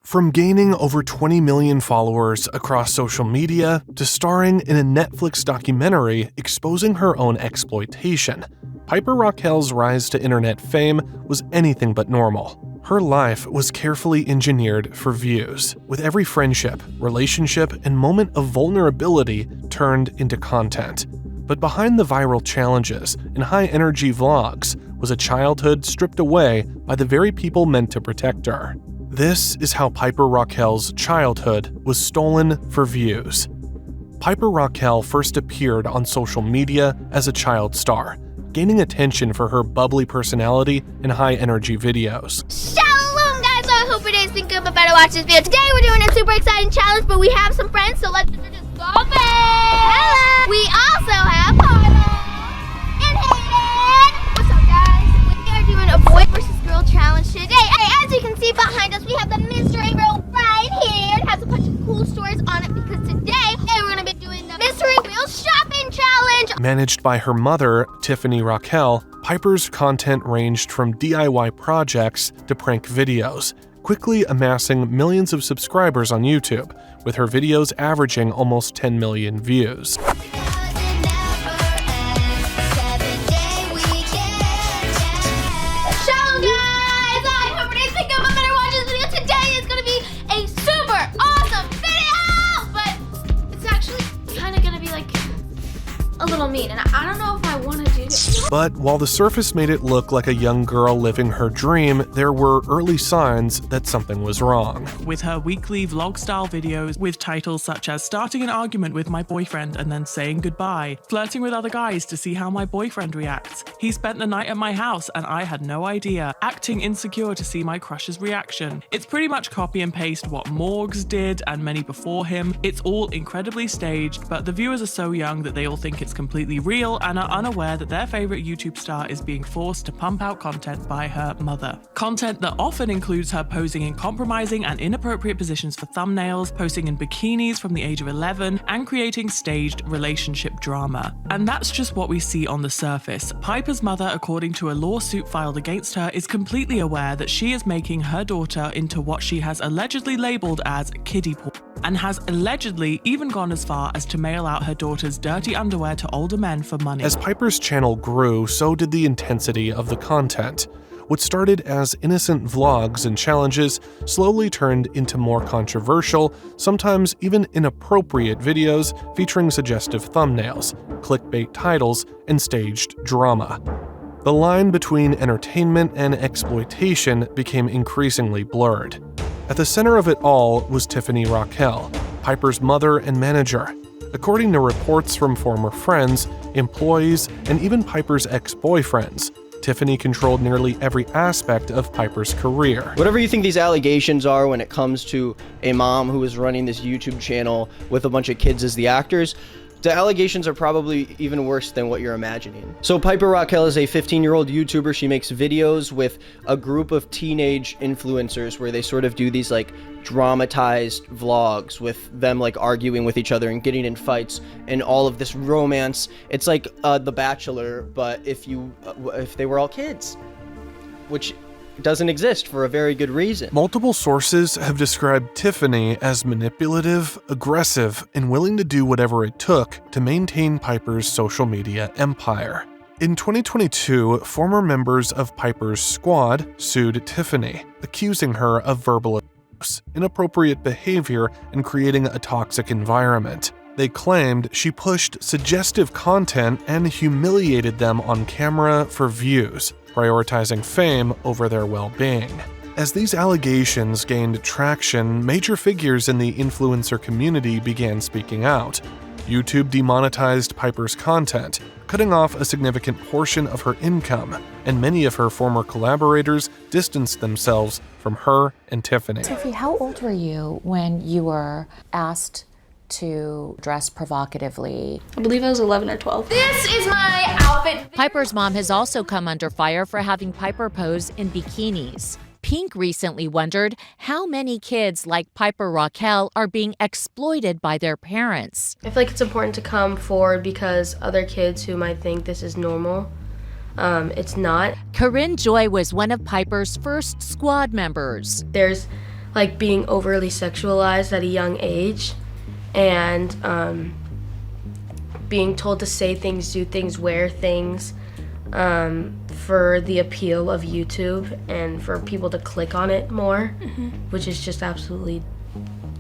From gaining over 20 million followers across social media to starring in a Netflix documentary exposing her own exploitation, Piper Rockelle's rise to internet fame was anything but normal. Her life was carefully engineered for views, with every friendship, relationship, and moment of vulnerability turned into content. But behind the viral challenges and high-energy vlogs was a childhood stripped away by the very people meant to protect her. This is how Piper Rockelle's childhood was stolen for views. Piper Rockelle first appeared on social media as a child star, gaining attention for her bubbly personality and high-energy videos. Shalom, guys! I hope it is thinking about to watch this video. Today we're doing a super exciting challenge, but we have some friends, so let's just stop it! Hello! We also have Harlow and Hayden! What's up, guys? We are doing a boy versus girl challenge today. As you can see behind us, we have the mystery wheel right here. It has a bunch of cool stories on it because today we're going to be doing the mystery wheel shopping challenge. Managed by her mother, Tiffany Rockelle, Piper's content ranged from DIY projects to prank videos, quickly amassing millions of subscribers on YouTube, with her videos averaging almost 10 million views. A little mean, and I don't know if I want to do this. But while the surface made it look like a young girl living her dream, there were early signs that something was wrong. With her weekly vlog-style videos with titles such as starting an argument with my boyfriend and then saying goodbye, flirting with other guys to see how my boyfriend reacts, he spent the night at my house and I had no idea, acting insecure to see my crush's reaction. It's pretty much copy and paste what Morgs did and many before him. It's all incredibly staged, but the viewers are so young that they all think it's completely real and are unaware that their favorite YouTube star is being forced to pump out content by her mother. Content that often includes her posing in compromising and inappropriate positions for thumbnails, posing in bikinis from the age of 11, and creating staged relationship drama. And that's just what we see on the surface. Piper's mother, according to a lawsuit filed against her, is completely aware that she is making her daughter into what she has allegedly labeled as kiddie porn, and has allegedly even gone as far as to mail out her daughter's dirty underwear to older men for money. As Piper's channel grew, so did the intensity of the content. What started as innocent vlogs and challenges slowly turned into more controversial, sometimes even inappropriate videos featuring suggestive thumbnails, clickbait titles, and staged drama. The line between entertainment and exploitation became increasingly blurred. At the center of it all was Tiffany Rockelle, Piper's mother and manager. According to reports from former friends, employees, and even Piper's ex-boyfriends, Tiffany controlled nearly every aspect of Piper's career. Whatever you think these allegations are when it comes to a mom who is running this YouTube channel with a bunch of kids as the actors, the allegations are probably even worse than what you're imagining. So Piper Rockelle is a 15-year-old YouTuber. She makes videos with a group of teenage influencers where they sort of do these like dramatized vlogs with them like arguing with each other and getting in fights and all of this romance. It's like The Bachelor, but if they were all kids, which doesn't exist for a very good reason. Multiple sources have described Tiffany as manipulative, aggressive, and willing to do whatever it took to maintain Piper's social media empire. In 2022, former members of Piper's squad sued Tiffany, accusing her of verbal abuse, inappropriate behavior, and creating a toxic environment. They claimed she pushed suggestive content and humiliated them on camera for views, prioritizing fame over their well-being. As these allegations gained traction, major figures in the influencer community began speaking out. YouTube demonetized Piper's content, cutting off a significant portion of her income, and many of her former collaborators distanced themselves from her and Tiffany. Tiffy, how old were you when you were asked to dress provocatively? I believe I was 11 or 12. This is my outfit. Piper's mom has also come under fire for having Piper pose in bikinis. Pink recently wondered how many kids like Piper Rockelle are being exploited by their parents. I feel like it's important to come forward because other kids who might think this is normal, it's not. Corinne Joy was one of Piper's first squad members. There's like being overly sexualized at a young age, and being told to say things, do things, wear things, for the appeal of YouTube and for people to click on it more, which is just absolutely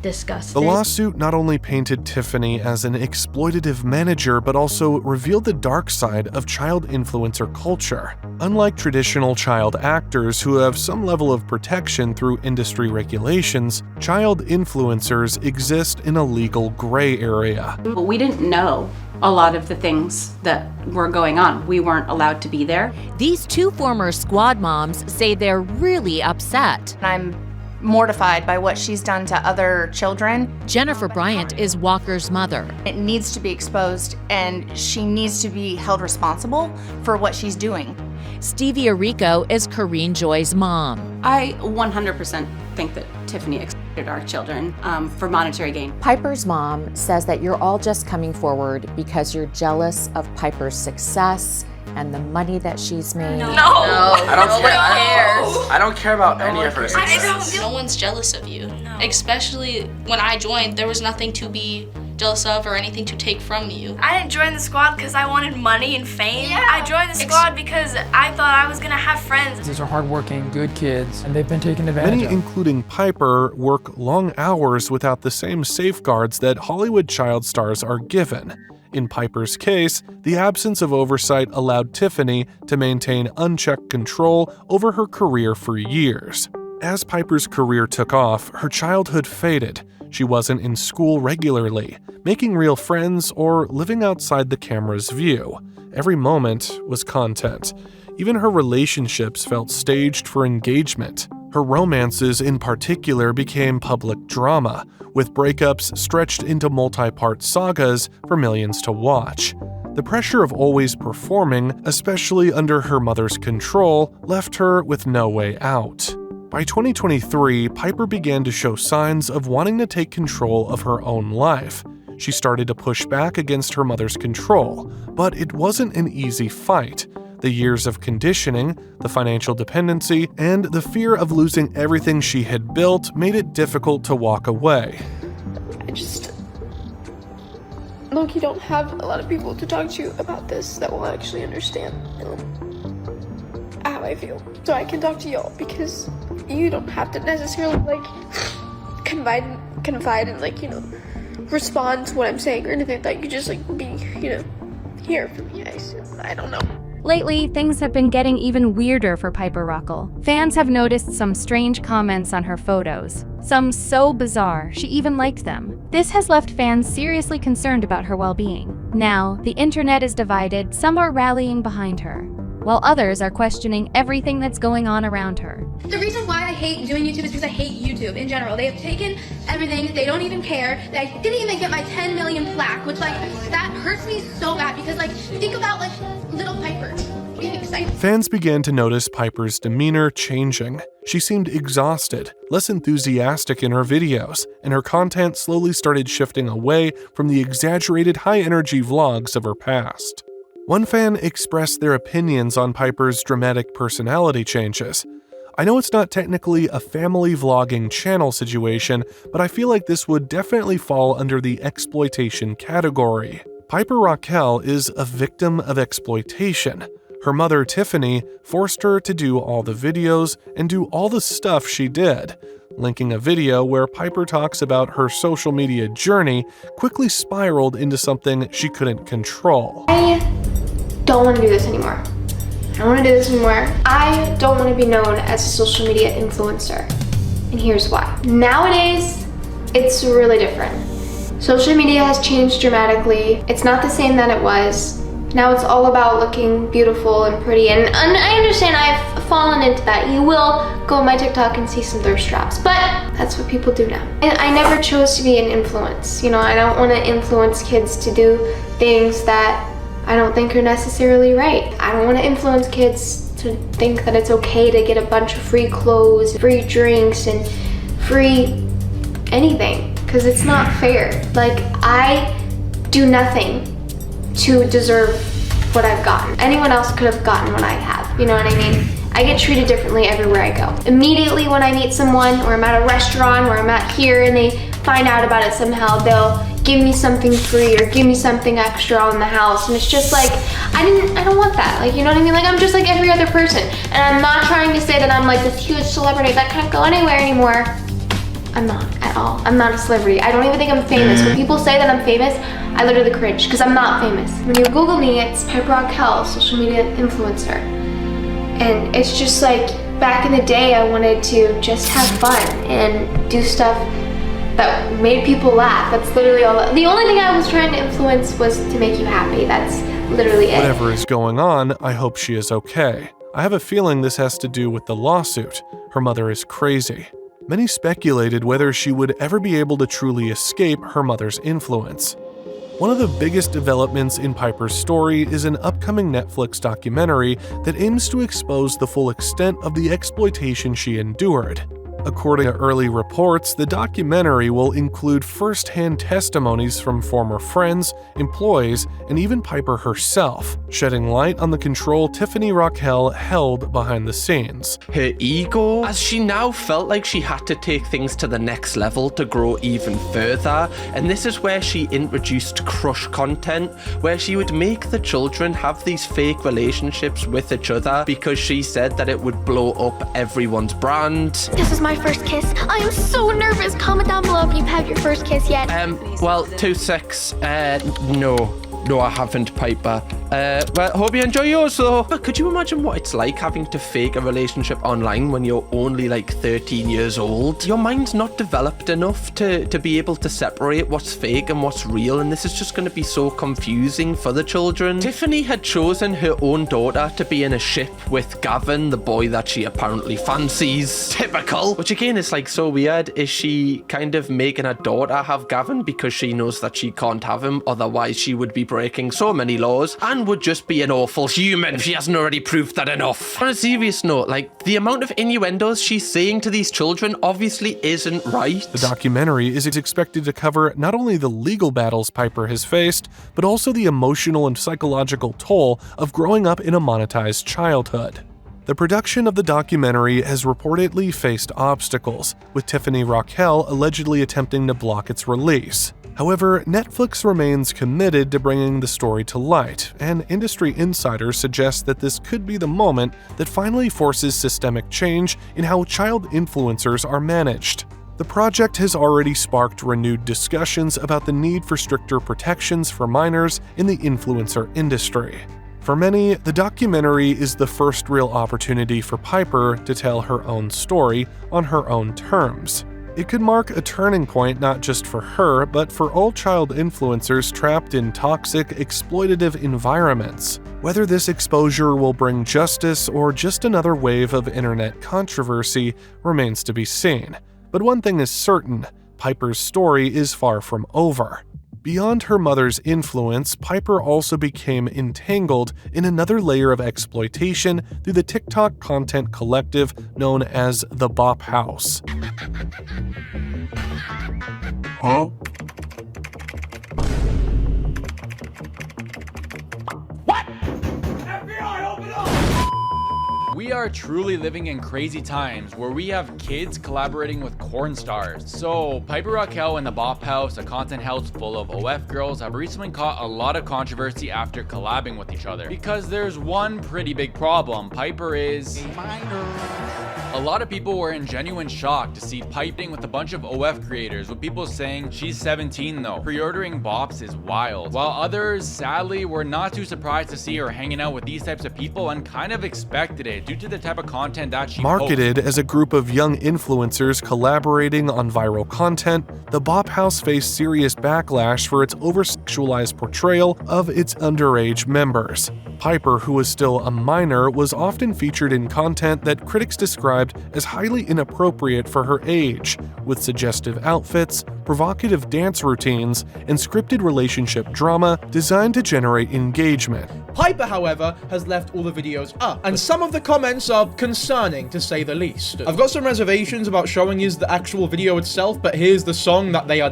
disgusting. The lawsuit not only painted Tiffany as an exploitative manager, but also revealed the dark side of child influencer culture. Unlike traditional child actors who have some level of protection through industry regulations, child influencers exist in a legal gray area. But we didn't know a lot of the things that were going on. We weren't allowed to be there. These two former squad moms say they're really upset. I'm mortified by what she's done to other children. Jennifer Bryant is Walker's mother. It needs to be exposed, and she needs to be held responsible for what she's doing. Stevie Arico is Corrine Joy's mom. I 100% think that Tiffany exploited our children for monetary gain. Piper's mom says that you're all just coming forward because you're jealous of Piper's success and the money that she's made. I don't care. I don't care about any of her success. No one's jealous of you. Especially when I joined, there was nothing to be jealous of or anything to take from you. I didn't join the squad because I wanted money and fame. I joined the squad because I thought I was gonna have friends. These are hardworking, good kids, and they've been taken advantage Many, of. including Piper, work long hours without the same safeguards that Hollywood child stars are given. In Piper's case, the absence of oversight allowed Tiffany to maintain unchecked control over her career for years. As Piper's career took off, her childhood faded. She wasn't in school regularly, making real friends, or living outside the camera's view. Every moment was content. Even her relationships felt staged for engagement. Her romances in particular became public drama, with breakups stretched into multi-part sagas for millions to watch. The pressure of always performing, especially under her mother's control, left her with no way out. By 2023, Piper began to show signs of wanting to take control of her own life. She started to push back against her mother's control, but it wasn't an easy fight. The years of conditioning, the financial dependency, and the fear of losing everything she had built made it difficult to walk away. I just, look, you don't have a lot of people to talk to about this that will actually understand how I feel. So I can talk to y'all because you don't have to necessarily confide and respond to what I'm saying or anything like that. You just be, here for me. I don't know. Lately, things have been getting even weirder for Piper Rockelle. Fans have noticed some strange comments on her photos. Some so bizarre, she even liked them. This has left fans seriously concerned about her well-being. Now, the internet is divided, some are rallying behind her, while others are questioning everything that's going on around her. The reason why I hate doing YouTube is because I hate YouTube in general. They have taken everything, they don't even care. I didn't even get my 10 million plaque, which that hurts me so bad because think about little Piper being excited. Fans began to notice Piper's demeanor changing. She seemed exhausted, less enthusiastic in her videos, and her content slowly started shifting away from the exaggerated high-energy vlogs of her past. One fan expressed their opinions on Piper's dramatic personality changes. I know it's not technically a family vlogging channel situation, but I feel like this would definitely fall under the exploitation category. Piper Rockelle is a victim of exploitation. Her mother, Tiffany, forced her to do all the videos and do all the stuff she did. Linking a video where Piper talks about her social media journey quickly spiraled into something she couldn't control. I don't want to do this anymore. I don't want to do this anymore. I don't want to be known as a social media influencer. And here's why. Nowadays, it's really different. Social media has changed dramatically. It's not the same that it was. Now it's all about looking beautiful and pretty. And I understand I've fallen into that. You will go on my TikTok and see some thirst traps, but that's what people do now. And I never chose to be an influence. I don't want to influence kids to do things that I don't think are necessarily right. I don't want to influence kids to think that it's okay to get a bunch of free clothes, free drinks, and free anything, because it's not fair. I do nothing to deserve what I've gotten. Anyone else could have gotten what I have, you know what I mean? I get treated differently everywhere I go. Immediately when I meet someone, or I'm at a restaurant, or I'm at here and they find out about it somehow, they'll give me something free or give me something extra on the house. And it's just like, I don't want that. Like, you know what I mean? Like, I'm just like every other person. And I'm not trying to say that I'm like this huge celebrity that can't go anywhere anymore. I'm not at all. I'm not a celebrity. I don't even think I'm famous. When people say that I'm famous, I literally cringe because I'm not famous. When you Google me, it's Piper Rockelle, social media influencer. And it's just like, back in the day, I wanted to just have fun and do stuff that made people laugh. That's literally all. The only thing I was trying to influence was to make you happy. That's literally it. Whatever is going on, I hope she is okay. I have a feeling this has to do with the lawsuit. Her mother is crazy. Many speculated whether she would ever be able to truly escape her mother's influence. One of the biggest developments in Piper's story is an upcoming Netflix documentary that aims to expose the full extent of the exploitation she endured. According to early reports, the documentary will include first-hand testimonies from former friends, employees, and even Piper herself, shedding light on the control Tiffany Rockelle held behind the scenes. Her ego, as she now felt like she had to take things to the next level to grow even further, and this is where she introduced crush content, where she would make the children have these fake relationships with each other because she said that it would blow up everyone's brand. This is my first kiss. I am so nervous. Comment down below if you've had your first kiss yet. Well, 2-6, no, I haven't, Piper. But hope you enjoy yours though. But could you imagine what it's like having to fake a relationship online when you're only like 13 years old? Your mind's not developed enough to be able to separate what's fake and what's real, and this is just going to be so confusing for the children. Tiffany had chosen her own daughter to be in a ship with Gavin, the boy that she apparently fancies. Typical. Which again is like so weird. Is she kind of making her daughter have Gavin because she knows that she can't have him, otherwise she would be breaking so many laws and would just be an awful human if she hasn't already proved that enough. On a serious note, like, the amount of innuendos she's saying to these children obviously isn't right. The documentary is expected to cover not only the legal battles Piper has faced, but also the emotional and psychological toll of growing up in a monetized childhood. The production of the documentary has reportedly faced obstacles, with Tiffany Rockelle allegedly attempting to block its release. However, Netflix remains committed to bringing the story to light, and industry insiders suggest that this could be the moment that finally forces systemic change in how child influencers are managed. The project has already sparked renewed discussions about the need for stricter protections for minors in the influencer industry. For many, the documentary is the first real opportunity for Piper to tell her own story on her own terms. It could mark a turning point not just for her, but for all child influencers trapped in toxic, exploitative environments. Whether this exposure will bring justice or just another wave of internet controversy remains to be seen. But one thing is certain, Piper's story is far from over. Beyond her mother's influence, Piper also became entangled in another layer of exploitation through the TikTok content collective known as the Bop House. Huh? We are truly living in crazy times where we have kids collaborating with porn stars. So Piper Rockelle and the Bop House, a content house full of OF girls, have recently caught a lot of controversy after collabing with each other. Because there's one pretty big problem. Piper is a minor. A lot of people were in genuine shock to see Piping with a bunch of OF creators, with people saying she's 17 though. Pre-ordering bops is wild. While others, sadly, were not too surprised to see her hanging out with these types of people and kind of expected it due to the type of content that she Marketed posts. as a group of young influencers collaborating on viral content, the Bop House faced serious backlash for its over-sexualized portrayal of its underage members. Piper, who was still a minor, was often featured in content that critics described as highly inappropriate for her age, with suggestive outfits, provocative dance routines, and scripted relationship drama designed to generate engagement. Piper, however, has left all the videos up, and some of the comments are concerning, to say the least. I've got some reservations about showing you the actual video itself, but here's the song that they are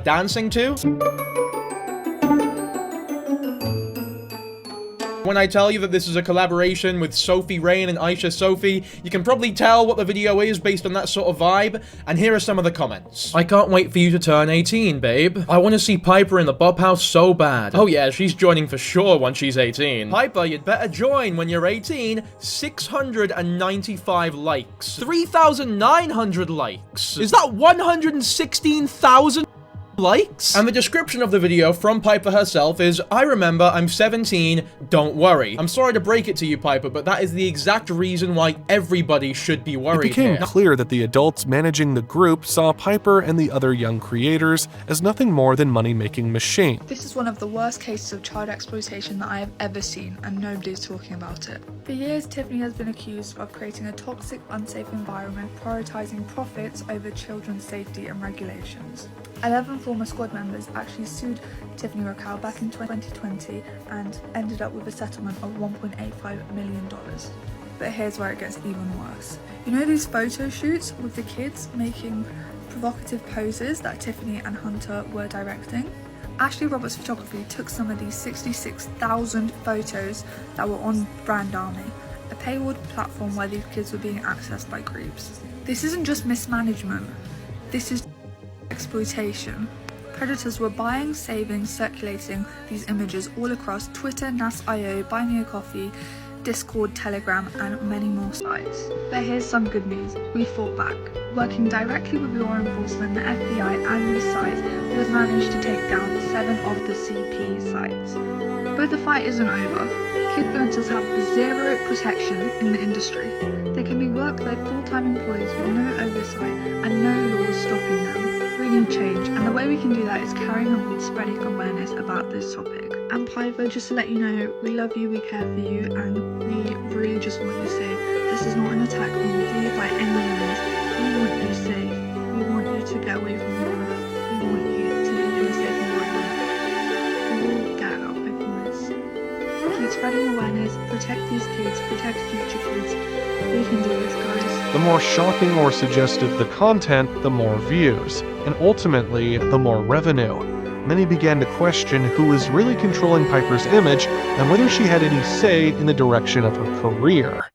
When I tell you that this is a collaboration with Sophie Rain and Aisha Sophie, you can probably tell what the video is based on that sort of vibe, and here are some of the comments. I can't wait for you to turn 18, babe. I want to see Piper in the Bob House so bad. Oh yeah, she's joining for sure once she's 18. Piper, you'd better join when you're 18. 695 likes. 3,900 likes. Is that 116,000 likes? And the description of the video from Piper herself is, I remember I'm 17, don't worry. I'm sorry to break it to you, Piper, but that is the exact reason why everybody should be worried. It became here. clear that the adults managing the group saw Piper and the other young creators as nothing more than money-making machines. This is one of the worst cases of child exploitation that I have ever seen, and nobody's talking about it. For years, Tiffany has been accused of creating a toxic, unsafe environment, prioritizing profits over children's safety and regulations. 11 former squad members actually sued Tiffany Rockelle back in 2020 and ended up with a settlement of $1.85 million. But here's where it gets even worse. You know these photo shoots with the kids making provocative poses that Tiffany and Hunter were directing? Ashley Roberts Photography took some of these 66,000 photos that were on Brand Army, a paywalled platform where these kids were being accessed by groups. This isn't just mismanagement, this is exploitation. Predators were buying, saving, circulating these images all across Twitter, NAS.io, Buy Me a Coffee, Discord, Telegram, and many more sites. But here's some good news. We fought back. Working directly with law enforcement, the FBI, and these sites, we have managed to take down 7 of the CP sites. But the fight isn't over. Kidfluencers have zero protection in the industry. They can be worked like full-time employees with no oversight and no laws stopping them. We need change, and the way we can do that is carrying on with spreading awareness about this topic. And Piper, just to let you know, we love you, we care for you, and we really just want to say this is not an attack on you by any means. We want you safe. We want you to get away from war. We want you to be in a safe environment. We will get out, I promise. Keep spreading awareness, protect these kids, protect future kids. We can do this, guys. The more shocking or suggestive the content, the more views, and ultimately, the more revenue. Many began to question who was really controlling Piper's image and whether she had any say in the direction of her career.